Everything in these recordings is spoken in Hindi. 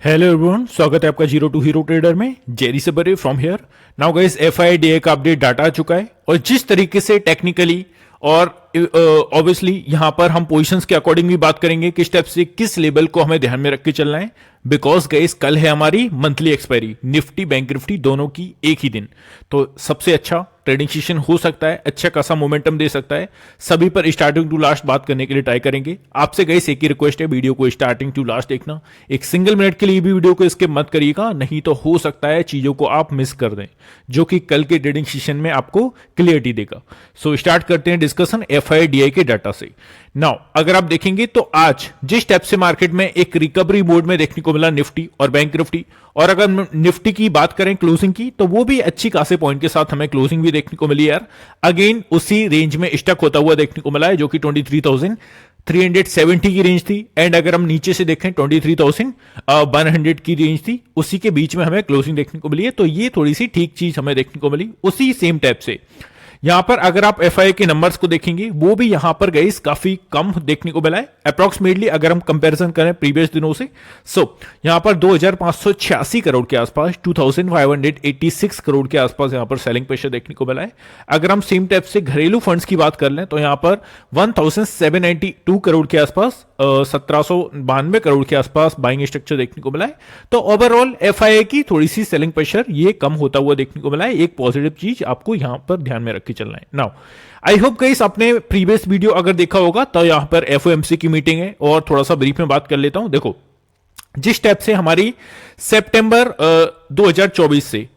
हेलो एवरीवन, स्वागत है आपका जीरो टू हीरो ट्रेडर में। जेरी सबरे फ्रॉम हियर। नाउ गाइस, एफआईडीए का अपडेट डाटा आ चुका है और जिस तरीके से टेक्निकली और ऑब्वियसली यहां पर हम पोजीशंस के अकॉर्डिंग भी बात करेंगे किस टाइप से किस लेवल को हमें ध्यान में रख के चलना है। बिकॉज गाइस, कल है हमारी monthly expiry, Nifty bank Nifty दोनों की एक ही दिन। तो सबसे अच्छा ट्रेडिंग सेशन हो सकता है, अच्छा खासा मोमेंटम दे सकता है। सभी पर स्टार्टिंग टू लास्ट बात करने के लिए ट्राई करेंगे। आपसे गाइस एक ही रिक्वेस्ट है, वीडियो को स्टार्टिंग टू लास्ट देखना। एक सिंगल मिनट के लिए भी वीडियो को स्किप मत करिएगा, नहीं तो हो सकता है चीजों को आप मिस कर दें, जो कि कल के ट्रेडिंग सेशन में आपको क्लियरिटी देगा। सो स्टार्ट करते हैं डिस्कशन एफआईडीआई के डाटा से। नाउ अगर आप देखेंगे तो आज जिस स्टेप से मार्केट में एक रिकवरी मोड में देखने को मिला निफ्टी और बैंक निफ्टी, और अगर निफ्टी की बात करें क्लोजिंग की, तो वो भी अच्छी खासे पॉइंट के साथ हमें क्लोजिंग भी देखने को मिली यार। अगेन उसी रेंज में स्टक होता हुआ देखने को मिला है, जो कि 23,370 की रेंज थी। एंड अगर हम नीचे से देखें 23,100 की रेंज थी, उसी के बीच में हमें क्लोजिंग देखने को मिली है। तो ये थोड़ी सी ठीक चीज हमें देखने को मिली। उसी सेम टाइप से यहां पर अगर आप एफआई के नंबर्स को देखेंगे, वो भी यहां पर गाइस काफी कम देखने को मिला है अप्रोक्सीमेटली, अगर हम कंपैरिजन करें प्रीवियस दिनों से। यहां पर 2586 करोड़ के आसपास, 2586 करोड़ के आसपास यहां पर सेलिंग प्रेशर देखने को मिला है। अगर हम सेम टाइप से घरेलू फंड्स की बात कर लें तो यहां पर 1792 करोड़ के आसपास, 1792 करोड़ के आसपास बाइंग स्ट्रक्चर देखने को मिला है। तो ओवरऑल एफआईए की थोड़ी सी सेलिंग प्रेशर ये कम होता हुआ देखने को मिला है। एक पॉजिटिव चीज आपको यहां पर ध्यान में रख के चलना है। नाउ आई होप गाइस आपने प्रीवियस वीडियो अगर देखा होगा तो यहां पर एफओएमसी की मीटिंग है, और थोड़ा सा ब्रीफ में बात कर लेता हूं। देखो, जिस स्टेप से हमारी सितंबर 2024 से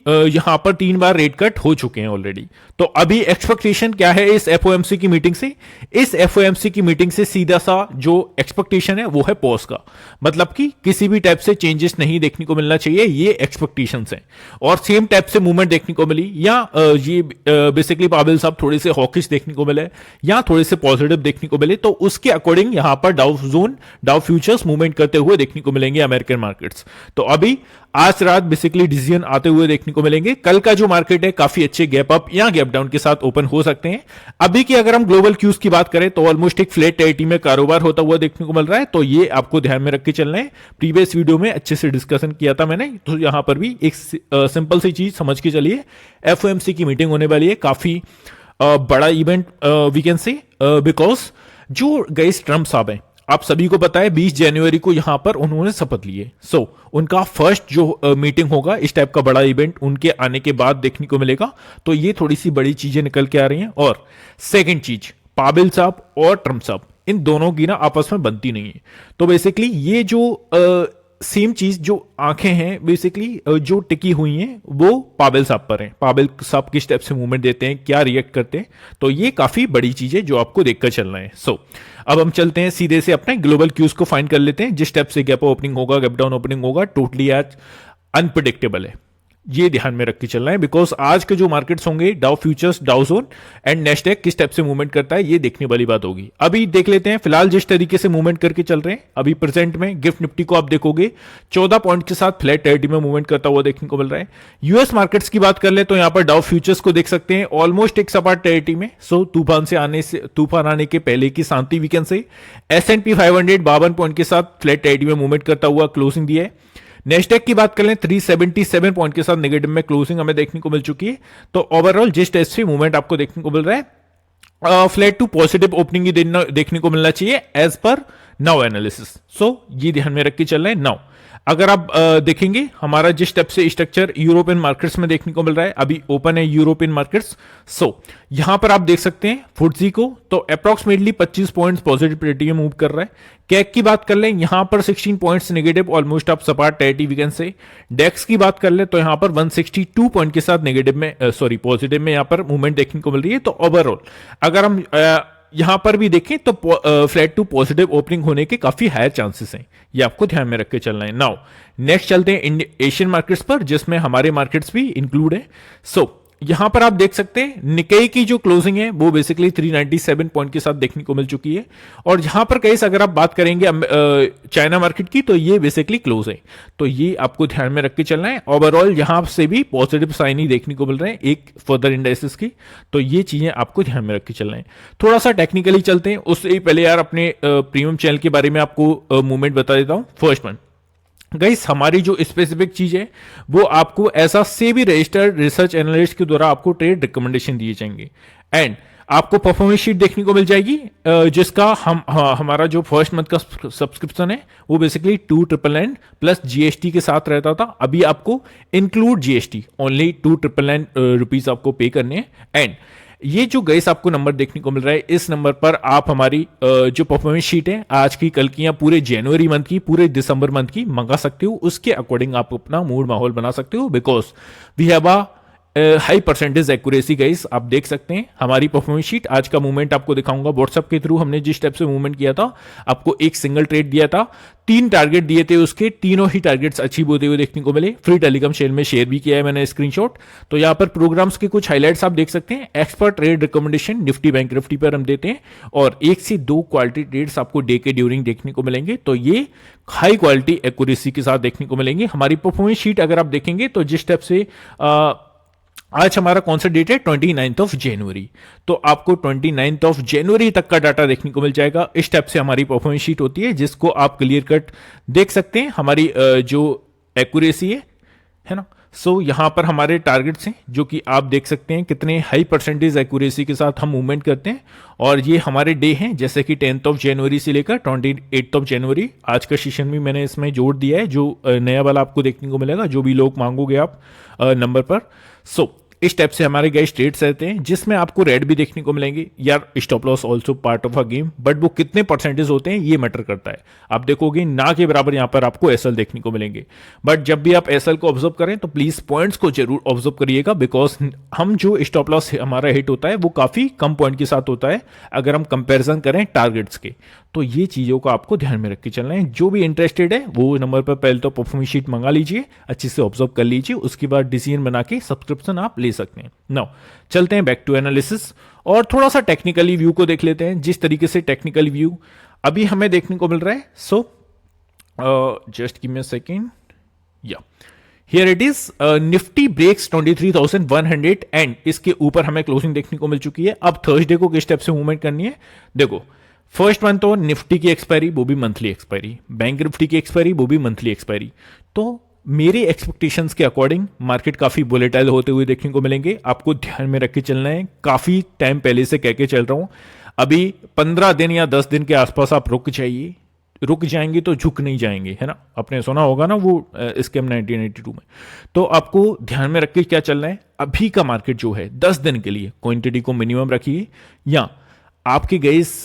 यहां पर 3 बार रेट कट हो चुके हैं ऑलरेडी। तो अभी एक्सपेक्टेशन क्या है इस एफओएमसी की मीटिंग से? इस एफओएमसी की मीटिंग से सीधा सा जो एक्सपेक्टेशन है वो है पॉज का, मतलब कि किसी भी टाइप से चेंजेस नहीं देखने को मिलना चाहिए, ये एक्सपेक्टेशंस हैं। और सेम टाइप से मूवमेंट देखने को मिली, या ये बेसिकली पावेल साहब थोड़े से हॉकिश देखने को मिले या थोड़े से पॉजिटिव देखने को मिले, तो उसके अकॉर्डिंग यहां पर डाउ फ्यूचर्स मूवमेंट करते हुए देखने को मिलेंगे अमेरिकन मार्केट्स। तो अभी आज रात बेसिकली डिसीजन आते हुए देखने को मिलेंगे। कल का जो मार्केट है काफी अच्छे गैप अप या गैप डाउन के साथ ओपन हो सकते हैं। अभी की अगर हम ग्लोबल क्यूज की बात करें तो ऑलमोस्ट एक फ्लैट टेरिटरी में कारोबार होता हुआ देखने को मिल रहा है। तो ये आपको ध्यान में रख के चलना है। प्रीवियस वीडियो में अच्छे से डिस्कशन किया था मैंने, तो यहां पर भी एक सिंपल सी चीज समझ के चलिए, एफओएमसी की मीटिंग होने वाली है। काफी बड़ा event we can say, because जो गाइस ट्रम्प साहब हैं, आप सभी को पता है 20 जनवरी को यहां पर उन्होंने शपथ लिए। उनका फर्स्ट जो मीटिंग होगा, इस टाइप का बड़ा इवेंट उनके आने के बाद देखने को मिलेगा। तो ये थोड़ी सी बड़ी चीजें निकल के आ रही हैं। और सेकंड चीज, पावेल साहब और ट्रम्प साहब, इन दोनों की ना आपस में बनती नहीं है। तो बेसिकली ये जो सेम चीज, जो आंखें हैं बेसिकली जो टिकी हुई हैं, वो पावेल साहब पर हैं। पावेल साहब किस टाइप से मूवमेंट देते हैं, क्या रिएक्ट करते हैं, तो ये काफी बड़ी चीज है जो आपको देखकर चलना है। अब हम चलते हैं सीधे से अपने ग्लोबल क्यूज को फाइंड कर लेते हैं। जिस टाइप से गैप ओपनिंग होगा, गैप डाउन ओपनिंग होगा, टोटली आज अनप्रिडिक्टेबल है, ये ध्यान में रख के चलना है। बिकॉज आज के जो मार्केट्स होंगे, डाउ फ्यूचर्स, डाउ जोन एंड नेस्डैक किस टाइप से मूवमेंट करता है, ये देखने वाली बात होगी। अभी देख लेते हैं फिलहाल जिस तरीके से मूवमेंट करके चल रहे हैं अभी प्रेजेंट में, गिफ्ट निफ्टी को आप देखोगे 14 पॉइंट के साथ फ्लैट टेरिटरी में मूवमेंट करता हुआ देखने को मिल रहा है। यूएस मार्केट्स की बात कर ले तो यहां पर डाउ फ्यूचर्स को देख सकते हैं ऑलमोस्ट एक सपाट टेरिटरी में। तूफान आने के पहले की शांति वीकेंड से S&P 500 52 पॉइंट के साथ फ्लैट टेरिटरी में मूवमेंट करता हुआ क्लोजिंग दिया है। नेस्डैक की बात कर लें 377 पॉइंट के साथ नेगेटिव में क्लोजिंग हमें देखने को मिल चुकी है। तो ओवरऑल जिस टेस्ट से मूवमेंट आपको देखने को मिल रहा है, फ्लैट टू पॉजिटिव ओपनिंग ही देखने को मिलना चाहिए एज पर नाउ एनालिसिस। ये ध्यान में रख के चल रहे हैं। नाउ अगर आप देखेंगे हमारा जिस स्टेप से स्ट्रक्चर यूरोपियन मार्केट्स में देखने को मिल रहा है, अभी ओपन है यूरोपियन मार्केट्स। यहां पर आप देख सकते हैं फुट्सी को, तो अप्रोक्सीमेटली 25 पॉइंट्स पॉजिटिव टेरिटरी में मूव कर रहा है। कैक की बात कर लें, यहां पर 16 पॉइंट्स नेगेटिव, ऑलमोस्ट आप सपाट टेरिटरी वीकेंड से। डेक्स की बात कर लें तो यहां पर 162 पॉइंट के साथ नेगेटिव में, पॉजिटिव में यहां पर मूवमेंट देखने को मिल रही है। तो ओवरऑल अगर हम यहां पर भी देखें तो फ्लैट टू पॉजिटिव ओपनिंग होने के काफी हायर चांसेस हैं, ये आपको ध्यान में रख के चलना है। नाउ नेक्स्ट चलते हैं एशियन मार्केट्स पर, जिसमें हमारे मार्केट्स भी इंक्लूड है। यहां पर आप देख सकते हैं निकेई की जो क्लोजिंग है वो बेसिकली 397 पॉइंट के साथ देखने को मिल चुकी है। और यहां पर कहीं अगर आप बात करेंगे चाइना मार्केट की, तो ये बेसिकली क्लोज है। तो ये आपको ध्यान में रख के चलना है। ओवरऑल यहां से भी पॉजिटिव साइन ही देखने को मिल रहे हैं एक फर्दर इंडाइसेस की। तो ये चीजें आपको ध्यान में रख के चलना है। थोड़ा सा टेक्निकली चलते हैं, उससे पहले यार अपने प्रीमियम चैनल के बारे में आपको मूवमेंट बता देता हूं। फर्स्ट वन, गाइस हमारी जो स्पेसिफिक चीज है वो आपको ऐसा सेबी रजिस्टर्ड रिसर्च एनालिस्ट के द्वारा आपको ट्रेड रिकमेंडेशन दिए जाएंगे। एंड आपको परफॉर्मेंस शीट देखने को मिल जाएगी, जिसका हमारा जो फर्स्ट मंथ का सब्सक्रिप्शन है वो बेसिकली 2,999 प्लस जीएसटी के साथ रहता था। अभी आपको इंक्लूड जीएसटी ओनली 2,999 रुपीज आपको पे करने हैं। एंड ये जो गैस आपको नंबर देखने को मिल रहा है, इस नंबर पर आप हमारी जो परफॉर्मेंस शीट है आज की, कल की या पूरे जनवरी मंथ की, पूरे दिसंबर मंथ की मंगा सकते हो। उसके अकॉर्डिंग आप अपना मूड माहौल बना सकते हो, because we have a high percentage accuracy guys. आप देख सकते हैं हमारी परफॉर्मेंस शीट। आज का मूवमेंट आपको दिखाऊंगा व्हाट्सएप के थ्रू। हमने जिस टाइप से मूवमेंट किया था, आपको एक सिंगल ट्रेड दिया था, 3 टारगेट दिए थे, उसके तीनों ही टारगेट्स अचीव होते हुए देखने को मिले। फ्री टेलीकॉम शेयर में शेयर भी किया है मैंने स्क्रीनशॉट। तो यहाँ पर प्रोग्राम्स के कुछ हाईलाइट्स आप देख सकते हैं। Expert trade recommendation Nifty bank Nifty पर हम देते हैं, और 1 से 2 क्वालिटी ट्रेड्स आपको डे के ड्यूरिंग देखने को मिलेंगे। तो ये हाई क्वालिटी एक्यूरेसी के साथ देखने को मिलेंगे। हमारी परफॉर्मेंस शीट अगर आप देखेंगे तो जिस टाइप से आज हमारा कौन सा डेट है, 29th ऑफ जनवरी, तो आपको 29th ऑफ जनवरी तक का डाटा देखने को मिल जाएगा। इस टाइप से हमारी परफॉर्मेंस शीट होती है, जिसको आप क्लियर कट देख सकते हैं। हमारी जो एक्यूरेसी है ना, सो यहां पर हमारे टारगेट्स हैं जो कि आप देख सकते हैं कितने हाई परसेंटेज एक्यूरेसी के साथ हम मूवमेंट करते हैं। और ये हमारे डे हैं, जैसे कि 10th ऑफ जनवरी से लेकर 28th ऑफ जनवरी। आज का सेशन भी मैंने इसमें जोड़ दिया है, जो नया वाला आपको देखने को मिलेगा, जो भी लोग मांगोगे आप नंबर पर। सो इस टाइप से हमारे गाइस ट्रेड्स रहते हैं, जिसमें आपको रेड भी देखने को मिलेंगे। यार stop loss also part of a game, but वो कितने परसेंटेज होते हैं ये मैटर करता है। आप देखोगे ना के बराबर यहाँ पर आपको एसएल देखने को मिलेंगे, बट जब भी आप एसएल को ऑब्जर्व करें तो प्लीज पॉइंट्स को जरूर ऑब्जर्व करिएगा, बिकॉज हम जो स्टॉप लॉस हमारा हिट होता है वो काफी कम पॉइंट के साथ होता है अगर हम कंपेरिजन करें टारगेट्स के। तो ये चीजों को आपको ध्यान में रख के चलना है। जो भी इंटरेस्टेड है वो नंबर पर पहले तो परफॉर्मेंस शीट मंगा लीजिए, अच्छे से ऑब्जर्व कर लीजिए, उसके बाद डिसीजन बना के सब्सक्रिप्शन आप ले सकते हैं। नाउ चलते हैं बैक टू एनालिसिस और थोड़ा सा टेक्निकली व्यू को देख लेते हैं। जिस तरीके से टेक्निकल व्यू अभी हमें देखने को मिल रहा है, so just give me a second, yeah here it is, Nifty breaks 23,100 and इसके ऊपर हमें क्लोजिंग देखने को मिल चुकी है। अब थर्सडे को किस स्टेप से मूवमेंट करनी है, देखो फर्स्ट वन तो निफ्टी की एक्सपायरी, वो भी मंथली एक्सपायरी, बैंक निफ्टी की एक्सपायरी, वो भी मंथली एक्सपायरी। तो मेरे एक्सपेक्टेशंस के अकॉर्डिंग मार्केट काफी वोलेटाइल होते हुए देखने को मिलेंगे। आपको ध्यान में रख के चलना है, काफी टाइम पहले से कह के चल रहा हूं, अभी 15 दिन या 10 दिन के आसपास आप रुक जाइए। रुक जाएंगे तो झुक नहीं जाएंगे, है ना, आपने सुना होगा ना वो स्कैम 1982 में। तो आपको ध्यान में रख के क्या चलना है, अभी का मार्केट जो है 10 दिन के लिए क्वांटिटी को मिनिमम रखिए, या आपकी गैस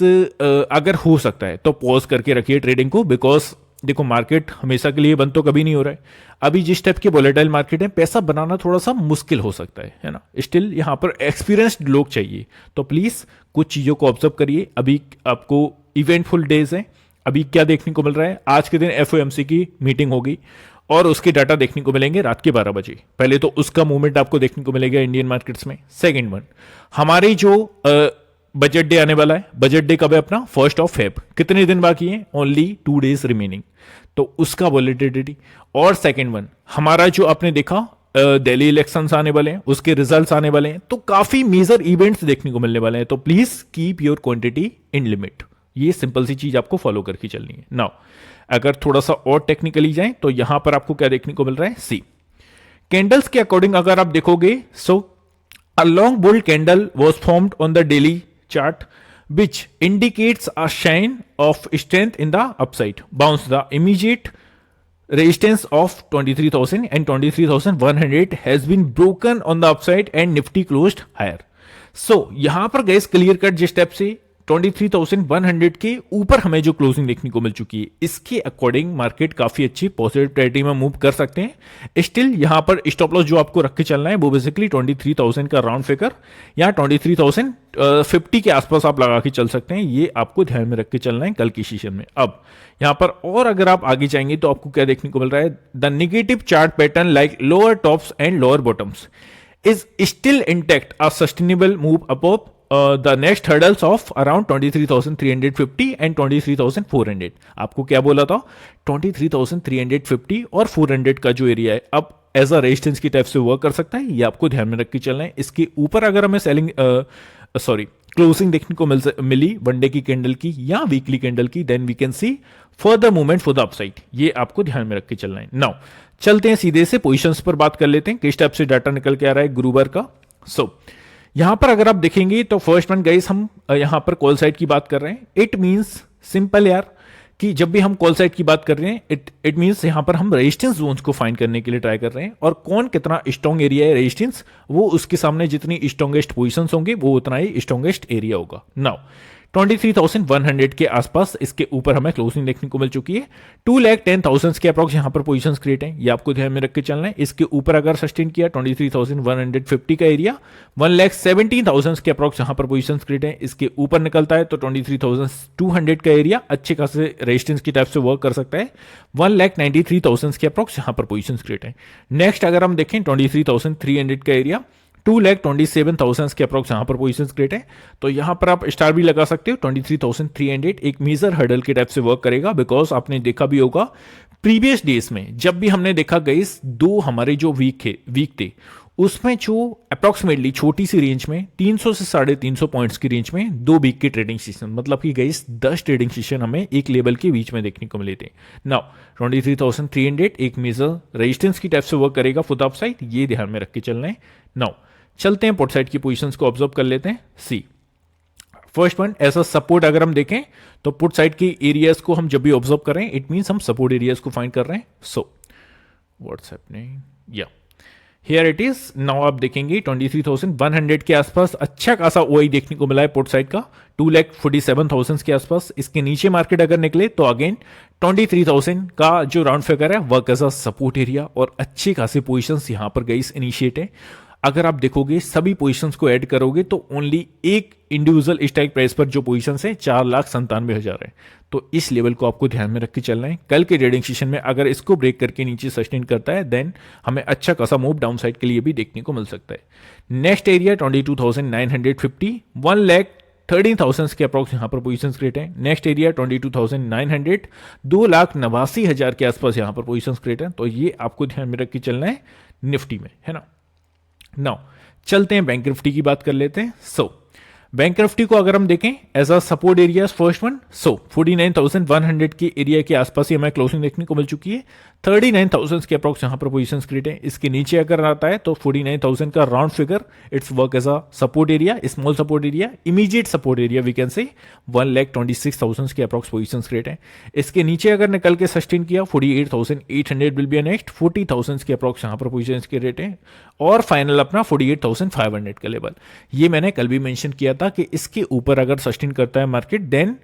अगर हो सकता है तो पॉज करके रखिए ट्रेडिंग को, बिकॉज देखो मार्केट हमेशा के लिए बंद तो कभी नहीं हो रहा है। अभी जिस टाइप के वोलेटाइल मार्केट है, पैसा बनाना थोड़ा सा मुश्किल हो सकता है ना। स्टिल यहां पर एक्सपीरियंस्ड लोग चाहिए, तो प्लीज कुछ चीजों को ऑब्जर्व करिए। अभी आपको इवेंटफुल डेज है। अभी क्या देखने को मिल रहा है, आज के दिन एफओएमसी की मीटिंग होगी और उसके डाटा देखने को मिलेंगे रात के 12 बजे। पहले तो उसका मूवमेंट आपको देखने को मिलेगा इंडियन मार्केट्स में। सेकेंड वन, हमारी जो बजट डे आने वाला है। बजट डे कब है अपना, 1 फेब। कितने दिन बाकी हैं, ओनली 2 डेज रिमेनिंग, तो उसका वॉलेटिलिटी। और सेकेंड वन, हमारा जो आपने देखा दिल्ली इलेक्शंस आने वाले हैं, उसके रिजल्ट्स आने वाले हैं, तो काफी मेजर इवेंट्स देखने को मिलने वाले हैं। तो please keep your quantity in limit. ये सिंपल सी चीज आपको फॉलो करके चलनी है। नाउ अगर थोड़ा सा और टेक्निकली जाएं तो यहां पर आपको क्या देखने को मिल रहा है, सी कैंडल्स के अकॉर्डिंग अगर आप देखोगे, so a long bull candle was formed on the daily chart which indicates a sign of strength in the upside. Bounce the immediate resistance of 23,000 and 23,100 has been broken on the upside and Nifty closed higher. So यहां पर गैस क्लियर कट जिस स्टेप से 23,100 के ऊपर हमें जो क्लोजिंग देखने को मिल चुकी है, इसके अकॉर्डिंग मार्केट काफी अच्छी पॉजिटिव टेरिटरी में मूव कर सकते हैं। स्टिल यहां पर स्टॉप लॉस जो आपको रख के चलना है वो बेसिकली 23,000 का राउंड फिगर या 23,050 के आसपास आप लगा के चल सकते हैं। ये आपको ध्यान में रख के चलना है कल की सेशन में। अब यहां पर और अगर आप आगे जाएंगे तो आपको क्या देखने को मिल रहा है, the negative chart pattern like lower tops and lower bottoms is still intact, a sustainable move above the next hurdles of around 23,350 and 23,400. आपको क्या बोला था, 23,350 और 400 का जो एरिया है अब एज अ रेजिस्टेंस की टाइप से वर्क कर सकता है। ये आपको ध्यान में रख के चलना है। इसके ऊपर अगर हमें सेलिंग क्लोजिंग देखने को मिली वनडे की कैंडल की या वीकली कैंडल की, then we can see further movement for the upside. ये आपको ध्यान में रख के चलना है। नाउ चलते हैं सीधे से पोजीशंस पर बात कर लेते हैं, किस टाइप से डाटा निकल के आ रहा है गुरुवार का। यहां पर अगर आप देखेंगे तो फर्स्ट वन गाइस, हम यहां पर कॉल साइड की बात कर रहे हैं। इट मींस सिंपल यार कि जब भी हम कॉल साइड की बात कर रहे हैं, इट मींस यहां पर हम रेजिस्टेंस जोन्स को फाइंड करने के लिए ट्राई कर रहे हैं, और कौन कितना स्ट्रॉन्ग एरिया है रेजिस्टेंस, वो उसके सामने जितनी स्ट्रॉन्गेस्ट पोजीशंस होंगे वो उतना ही स्ट्रॉन्गेस्ट एरिया होगा। नाउ 23,100 के आसपास इसके ऊपर हमें क्लोजिंग देखने को मिल चुकी है। 2,10,000 के अप्रॉक्स यहां पर पोजीशंस क्रिएट हैं, ये आपको ध्यान में रख के चलना है। इसके ऊपर अगर सस्टेन किया 23,150 का एरिया, 1,17,000 के अप्रॉक्स यहां पर पोजीशंस क्रिएट हैं। इसके ऊपर निकलता है तो 23,200 का एरिया अच्छे खासे रेजिस्टेंस की टाइप से वर्क कर सकता है। 1,93,000 के अप्रॉक्स यहां पर पोजीशंस क्रिएट हैं। नेक्स्ट अगर हम देखें 23,300 का एरिया, 2,27,000 के अप्रॉक्स यहां पर पोजीशंस क्रिएट है। तो यहां पर आप स्टार भी लगा सकते हो। 23,300 एक मेजर हर्डल के टाइप से वर्क करेगा, बिकॉज आपने देखा भी होगा प्रीवियस डेज में जब भी हमने देखा गाइस, दो हमारे जो वीक थे उसमें जो अप्रॉक्सीमेटली छोटी सी रेंज में 300 से 350 पॉइंट्स की रेंज में 2 वीक के ट्रेडिंग सेशन, मतलब कि गाइस 10 ट्रेडिंग सेशन हमें एक लेवल के बीच में देखने को मिले थे। नाउ 23,300 एक मेजर रेजिस्टेंस की टाइप से वर्क करेगा फॉर द अपसाइड, ये ध्यान में रख के चलना है। नाउ चलते हैं पुट साइड की पोजीशंस को ऑब्जर्व कर लेते हैं। सी फर्स्ट वन, ऐसा सपोर्ट अगर हम देखें तो पुट साइड की एरियाज को हम जब भी ऑब्जर्व कर रहे हैं, इट मींस हम सपोर्ट एरियाज को फाइंड कर रहे हैं। सो व्हाट्स हैपनिंग, या हियर इट इज। नाउ आप देखेंगे 23,100 के आसपास अच्छा खासा ओआई देखने को मिला है पोर्ट साइड का, 2,47,000 के आसपास। इसके नीचे मार्केट अगर निकले तो अगेन 23,000 का जो राउंड फिगर है work as a support area, और अच्छी खासी पोजीशंस यहां पर गाइस इनिशिएट है। अगर आप देखोगे सभी पोजीशंस को ऐड करोगे तो ओनली एक इंडिविजुअल स्ट्राइक प्राइस पर जो पोजीशंस है 4,97,000 है। तो इस लेवल को आपको ध्यान में रख के चलना है। कल के ट्रेडिंग सेशन में अगर इसको ब्रेक करके नीचे सस्टेन करता है, देन हमें अच्छा खासा मूव डाउन साइड के लिए भी देखने को मिल सकता है। नेक्स्ट एरिया 22,950, 1,13,000 के अप्रॉक्स यहां पर पोजीशंस क्रिएट है। नेक्स्ट एरिया 22,900, 2,89,000 के आसपास यहां पर पोजीशंस क्रिएट है। तो ये आपको ध्यान में रख के चलना है निफ्टी में, है ना। नाउ चलते हैं बैंक निफ्टी की बात कर लेते हैं। बैंक निफ्टी को अगर हम देखें as a support area first one, 49,100 के एरिया के आसपास ही हमें क्लोजिंग देखने को मिल चुकी है। 39,000 के अप्रॉक्स यहां पर पोजीशंस क्रिएट है। इसके नीचे अगर आता है तो 49,000 का round figure it's work as a support area, small support area, immediate support area we can say. 1,26,000 के अप्रॉक्स पोजीशंस क्रिएट है। इसके नीचे अगर निकल के सस्टेन किया 48,800 विल बी नेक्स्ट, 40,000 के अप्रॉक्स यहां पर पोजीशंस क्रिएट है। और फाइनल अपना 48,500 का लेवल। ये मैंने कल भी मेंशन किया था कि इसके ऊपर अगर सस्टेन करता है मार्केट, देन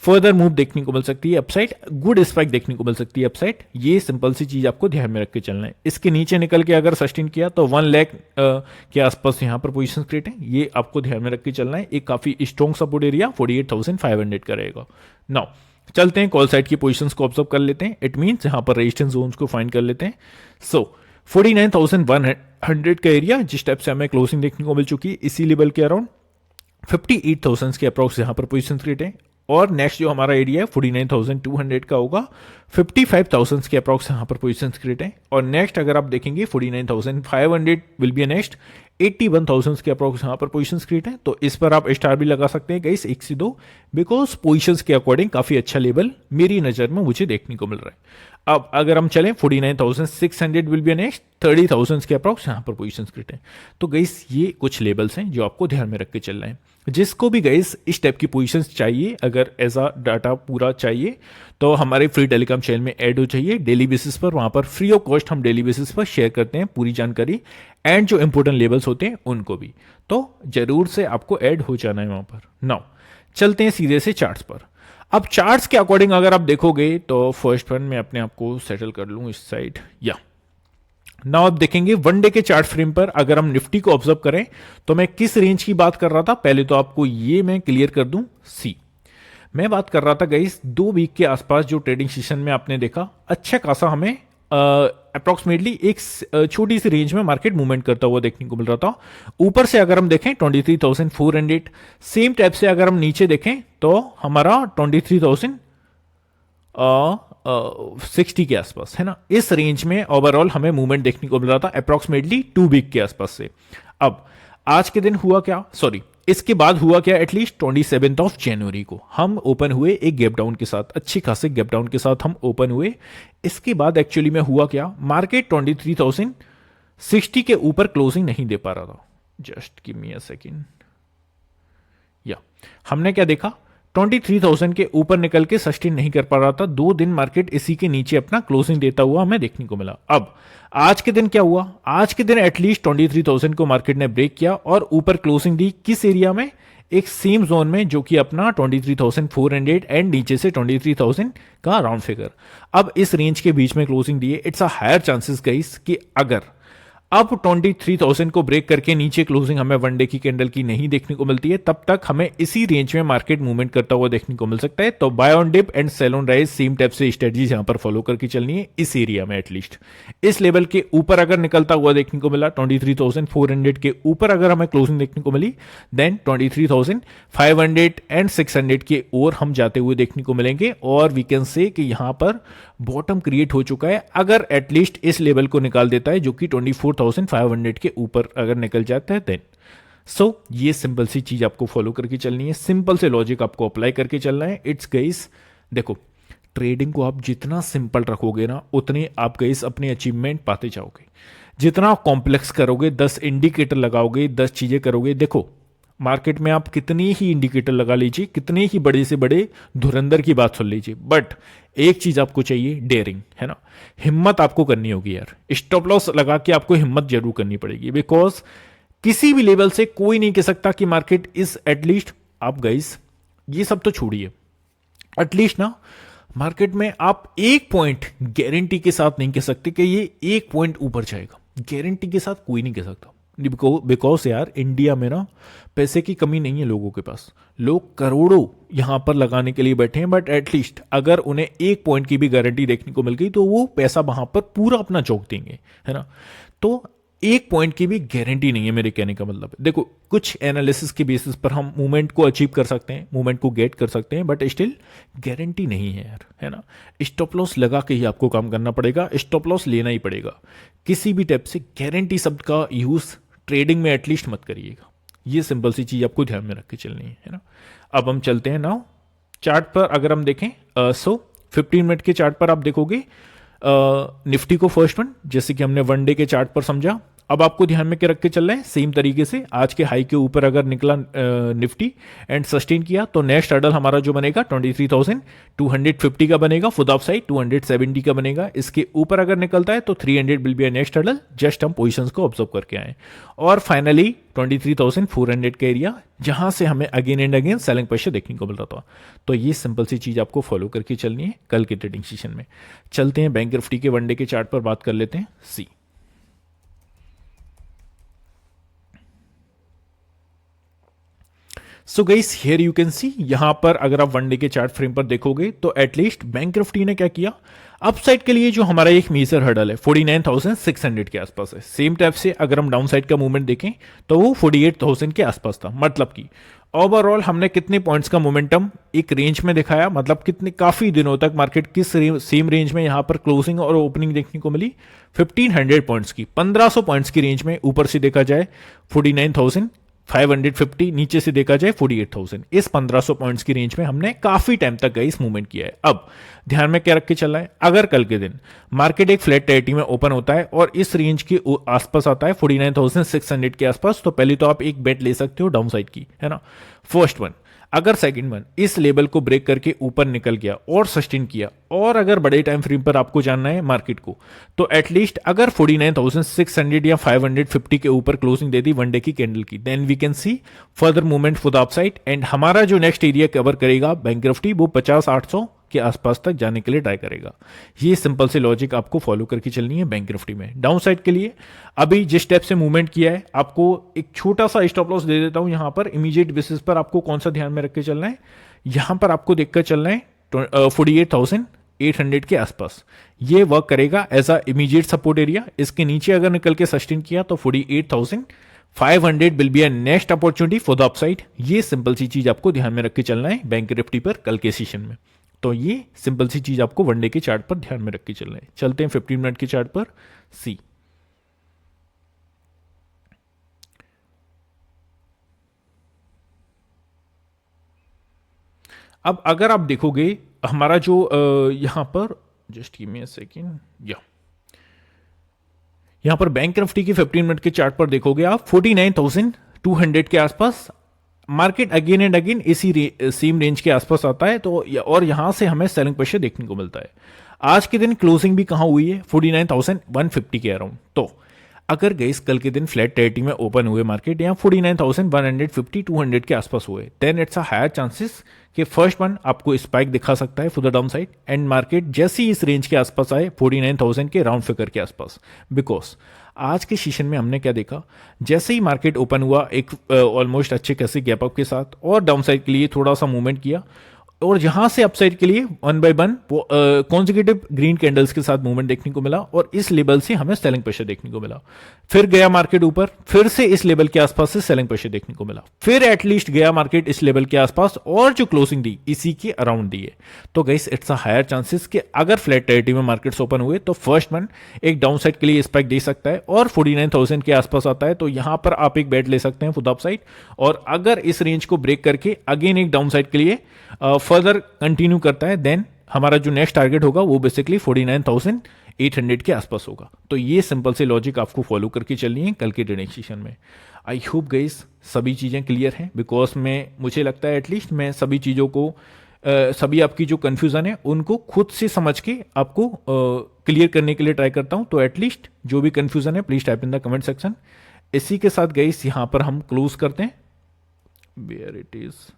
फर्दर मूव देखने को मिल सकती है अपसाइड, गुड स्पाइक देखने को मिल सकती है अपसाइड। ये सिंपल सी चीज आपको ध्यान में रख के चलना है। इसके नीचे निकल के अगर सस्टेन किया तो 1 लाख के आसपास यहां पर पोजीशन क्रिएट है। ये आपको ध्यान में रख के चलना है। एक काफी स्ट्रॉन्ग सपोर्ट एरिया 48,500 का रहेगा। नाउ चलते हैं कॉल साइड की पोजीशंस को ऑब्जर्व कर लेते हैं। इट मींस यहां पर रेजिस्टेंस जोन्स को फाइंड कर लेते हैं। 49,100 का एरिया जिस टाइप से हमें क्लोजिंग देखने को मिल चुकी है, इसी लेवल के अराउंड 58,000 के अप्रॉक्स यहां पर पोजीशन क्रिएट है। और नेक्स्ट जो हमारा एरिया है 49,200 का होगा, 55,000 के अप्रॉक्स यहां पर पोजीशन क्रिएट है। और नेक्स्ट अगर आप देखेंगे 49,500 विल बी नेक्स्ट, 81,000 के अप्रॉक्स यहां पर पोजीशंस क्रिएट है। तो इस पर आप स्टार भी लगा सकते हैं गाइस, 1 से 2, बिकॉज पोजीशंस के अकॉर्डिंग काफी अच्छा लेवल मेरी नजर में मुझे देखने को मिल रहा है। अब अगर हम चलें 49,600 विल बी नेक्स्ट, 30,000 के अप्रॉक्स यहां पर पोजीशंस क्रिएट है। तो गाइस ये कुछ लेवल्स हैं जो आपको ध्यान में रख के चलना है। जिसको भी गाइस इस टाइप की पोजीशंस चाहिए, अगर ऐसा डाटा पूरा चाहिए तो हमारे फ्री टेलीग्राम चैनल में ऐड हो जाइए डेली बेसिस पर। वहां पर फ्री ऑफ कॉस्ट हम डेली बेसिस पर शेयर करते हैं पूरी जानकारी, एंड जो इंपॉर्टेंट लेवल्स होते हैं उनको भी। तो जरूर से आपको ऐड हो जाना है वहां पर। नाउ चलते हैं सीधे से चार्ट्स पर। अब चार्ट्स के अकॉर्डिंग अगर आप देखोगे तो फर्स्ट वन मैं अपने आप को सेटल कर लूं इस साइड, या नाउ आप देखेंगे वन डे के चार्ट फ्रेम पर अगर हम निफ्टी को ऑब्जर्व करें तो मैं किस रेंज की बात कर रहा था, पहले तो आपको ये मैं क्लियर कर दूं। सी मैं बात कर रहा था गाइस 2 वीक के आसपास जो ट्रेडिंग सेशन में आपने देखा अच्छा खासा हमें अप्रोक्सीमेटली एक छोटी सी रेंज में मार्केट मूवमेंट करता हुआ देखने को मिल रहा था। ऊपर से अगर हम देखें 23,400, सेम टाइप से अगर हम नीचे देखें तो हमारा 23,060 के आसपास, है ना। इस रेंज में ओवरऑल हमें मूवमेंट देखने को मिल रहा था अप्रोक्सीमेटली 2 वीक के आसपास से। अब आज के दिन हुआ क्या, सॉरी इसके बाद हुआ क्या, एटलीस्ट 27 ऑफ जनवरी को हम ओपन हुए एक गैप डाउन के साथ, अच्छी खासे गैप डाउन के साथ हम ओपन हुए। इसके बाद एक्चुअली में हुआ क्या, मार्केट 23,060 के ऊपर क्लोजिंग नहीं दे पा रहा था। Just give me a second. या हमने क्या देखा, 23,000 के ऊपर निकल के सस्टेन नहीं कर पा रहा था, 2 दिन मार्केट इसी के नीचे अपना क्लोजिंग देता हुआ हमें देखने को मिला। अब आज के दिन क्या हुआ, आज के दिन एटलीस्ट 23,000 को मार्केट ने ब्रेक किया और ऊपर क्लोजिंग दी किस एरिया में, एक सेम जोन में जो कि अपना 23,400 एंड नीचे से 23,000 का राउंड फिगर। अब इस रेंज के बीच में क्लोजिंग दिए, it's a higher chances guys कि अगर अब 23,000 को ब्रेक करके नीचे क्लोजिंग हमें वन डे की कैंडल की नहीं देखने को मिलती है, तब तक हमें इसी रेंज में मार्केट मूवमेंट करता हुआ देखने को मिल सकता है। तो buy on dip and sell on rise same type से स्ट्रेटजीज यहां पर फॉलो करके चलनी है इस एरिया में। एटलीस्ट इस लेवल के ऊपर अगर निकलता हुआ देखने को मिला, 23,400 के ऊपर अगर हमें क्लोजिंग देखने को मिली, देन 23,500 एंड 600 के ओर हम जाते हुए देखने को मिलेंगे। और वी कैन से कि यहां पर बॉटम क्रिएट हो चुका है, अगर एटलीस्ट इस लेवल को निकाल देता है जो कि 24,500 के ऊपर अगर निकल जाता है देन। सो ये सिंपल सी चीज आपको फॉलो करके चलनी है, सिंपल से लॉजिक आपको अप्लाई करके चलना है। इट्स गाइस, देखो ट्रेडिंग को आप जितना सिंपल रखोगे ना, उतने आप गाइस अपने अचीवमेंट पाते जाओगे। जितना कॉम्प्लेक्स करोगे, 10 इंडिकेटर लगाओगे, 10 चीजें करोगे, देखो मार्केट में आप कितनी ही इंडिकेटर लगा लीजिए, कितने ही बड़े से बड़े धुरंधर की बात सुन लीजिए, बट एक चीज आपको चाहिए, डेयरिंग, है ना, हिम्मत आपको करनी होगी यार। स्टॉप लॉस लगा के आपको हिम्मत जरूर करनी पड़ेगी, बिकॉज किसी भी लेवल से कोई नहीं कह सकता कि मार्केट इज एटलीस्ट, आप गाइस ये सब तो छोड़िए, एटलीस्ट ना मार्केट में आप एक पॉइंट गारंटी के साथ नहीं कह सकते कि ये एक पॉइंट ऊपर जाएगा, गारंटी के साथ कोई नहीं कह सकता। बिकॉज यार इंडिया में ना पैसे की कमी नहीं है लोगों के पास, लोग करोड़ों यहां पर लगाने के लिए बैठे हैं, बट एटलीस्ट अगर उन्हें एक पॉइंट की भी गारंटी देखने को मिल गई तो वो पैसा वहां पर पूरा अपना झोंक देंगे, है ना। तो एक पॉइंट की भी गारंटी नहीं है, मेरे कहने का मतलब। देखो कुछ एनालिसिस के बेसिस पर हम मूवमेंट को अचीव कर सकते हैं, मूवमेंट को गेट कर सकते हैं, बट स्टिल गारंटी नहीं है यार, है ना। स्टॉप लॉस लगा के ही आपको काम करना पड़ेगा, स्टॉप लॉस लेना ही पड़ेगा। किसी भी टाइप से गारंटी शब्द का यूज ट्रेडिंग में एटलीस्ट मत करिएगा। ये सिंपल सी चीज आपको ध्यान में रख के चलनी है ना। अब हम चलते हैं नाउ चार्ट पर, अगर हम देखें 15 मिनट के चार्ट पर आप देखोगे निफ्टी को फर्स्ट वन, जैसे कि हमने वन डे के चार्ट पर समझा, अब आपको ध्यान में क्या रख के चल रहा है, सेम तरीके से आज के हाई के ऊपर अगर निकला निफ्टी एंड सस्टेन किया तो नेक्स्ट हर्डल हमारा जो बनेगा 23,250 का बनेगा, फुट ऑफ साइड 270 का बनेगा। इसके ऊपर अगर निकलता है तो 300 will be next hurdle, just हम पोजीशंस को ऑब्जर्व करके आए। और फाइनली 23,400 का एरिया जहां से हमें again and again selling pressure देखने को मिल रहा था। तो ये सिंपल सी चीज आपको फॉलो करके चलनी है कल के ट्रेडिंग सेशन में। चलते हैं बैंक निफ्टी के वन डे के चार्ट पर बात कर लेते हैं। See so guys here you can see, यहां पर अगर आप वन डे के चार्ट फ्रेम पर देखोगे तो एटलीस्ट बैंक निफ्टी ने क्या किया, अपसाइड के लिए जो हमारा एक मेजर हर्डल है 49,600 के आसपास है, सेम टाइप से अगर हम डाउन साइड का मूवमेंट देखें तो वो 48,000 के आसपास था। मतलब कि ओवरऑल हमने कितने पॉइंट्स का मोमेंटम एक रेंज में दिखाया, मतलब कितने काफी दिनों तक मार्केट किस सेम रेंज में यहां पर क्लोजिंग और ओपनिंग देखने को मिली, 1500 पॉइंट्स की, 1500 पॉइंट्स की रेंज में। ऊपर से देखा जाए 49,550, नीचे से देखा जाए 48,000, इस 1500 पॉइंट्स की रेंज में हमने काफी टाइम तक गाइस मूवमेंट किया है। अब ध्यान में क्या रख के चल रहा है, अगर कल के दिन मार्केट एक फ्लैट टेरिटरी में ओपन होता है और इस रेंज के आसपास आता है 49,600 के आसपास, तो पहले तो आप एक बेट ले सकते हो डाउन साइड की, है ना, फर्स्ट वन। अगर सेकंड वन इस लेवल को ब्रेक करके ऊपर निकल गया और सस्टेन किया, और अगर बड़े टाइम फ्रेम पर आपको जानना है मार्केट को, तो एटलीस्ट अगर 49,600 या 550 के ऊपर क्लोजिंग दे दी वन डे की कैंडल की, then we can see further movement for the upside. And हमारा जो नेक्स्ट एरिया कवर करेगा बैंक निफ्टी, वो 50,800 के आसपास तक जाने के लिए ट्राई करेगा। ये सिंपल से लॉजिक आपको फॉलो करके चलनी है बैंक निफ्टी में। डाउन साइड के लिए अभी जिस स्टेप से मूवमेंट किया है, आपको एक छोटा सा स्टॉप लॉस दे देता हूं यहां पर। इमीडिएट बेसिस पर आपको कौन सा ध्यान में रख के चलना है, यहां पर आपको देखकर चलना है 48,800 के आसपास, ये वर्क करेगा as a immediate support area. इसके नीचे अगर निकल के सस्टेन किया तो 48,500 will be a next opportunity for the upside. ये सिंपल सी चीज आपको ध्यान में रख के चलना है बैंक निफ्टी पर कल के सेशन में। तो ये सिंपल सी चीज आपको वनडे के चार्ट पर ध्यान में रख के चलना है। चलते हैं 15 मिनट के चार्ट पर। सी अब अगर आप देखोगे हमारा जो यहाँ पर, just give me a second, यहाँ पर बैंक निफ्टी की 15 मिनट के चार्ट पर देखोगे आप 49,200 के आसपास मार्केट अगेन एंड अगेन इसी सेम रेंज के आसपास आता है। तो और यहां से हमें सेलिंग प्रेशर देखने को मिलता है। आज के दिन क्लोजिंग भी कहां हुई है, 49,150 के अराउंड। तो अगर गई कल के दिन फ्लैट टेरिटरी में ओपन हुए मार्केट या 49,150 200 के आसपास हुए, then it's a higher chances कि फर्स्ट वन आपको स्पाइक दिखा सकता है for the downside, and market जैसे ही इस रेंज के आसपास आए 49,000 के राउंड फिगर के आसपास। बिकॉज आज के सेशन में हमने क्या देखा, जैसे ही मार्केट ओपन हुआ एक ऑलमोस्ट अच्छे खासे गैप अप के साथ और डाउन साइड के लिए थोड़ा सा मूवमेंट किया, और यहां से अपसाइड के लिए one by one consecutive green candles के साथ मूवमेंट देखने को मिला, और इस लेवल से हमें सेलिंग प्रेशर देखने को मिला। फिर गया मार्केट ऊपर, फिर से इस लेवल के आसपास से सेलिंग प्रेशर देखने को मिला, फिर एटलीस्ट गया मार्केट इस लेवल के आसपास और जो क्लोजिंग दी इसी के अराउंड दी है। तो guys it's a higher chances कि अगर फ्लैट टेरिटरी में मार्केट्स ओपन हुए तो फर्स्ट वन एक डाउन साइड के लिए स्पाइक दे सकता है और 49,000 के आसपास आता है, तो यहां पर आप एक बेट ले सकते हैं फॉर द अपसाइड। और अगर इस रेंज को ब्रेक करके अगेन एक डाउन साइड के लिए फर्दर कंटिन्यू करता है, देन हमारा जो नेक्स्ट टारगेट होगा वो बेसिकली 49,800 के आसपास होगा। तो ये सिंपल से लॉजिक आपको फॉलो करके चलनी है कल के ट्रेडिंग सेशन में। आई होप गाइस सभी चीज़ें क्लियर हैं, बिकॉज मुझे लगता है एटलीस्ट मैं सभी चीज़ों को सभी आपकी जो कन्फ्यूज़न है उनको खुद से समझ के आपको क्लियर करने के लिए ट्राई करता हूं। तो एटलीस्ट जो भी कन्फ्यूज़न है please type in the comment section. इसी के साथ गाइस यहाँ पर हम क्लोज करते हैं, वेयर इट इज़।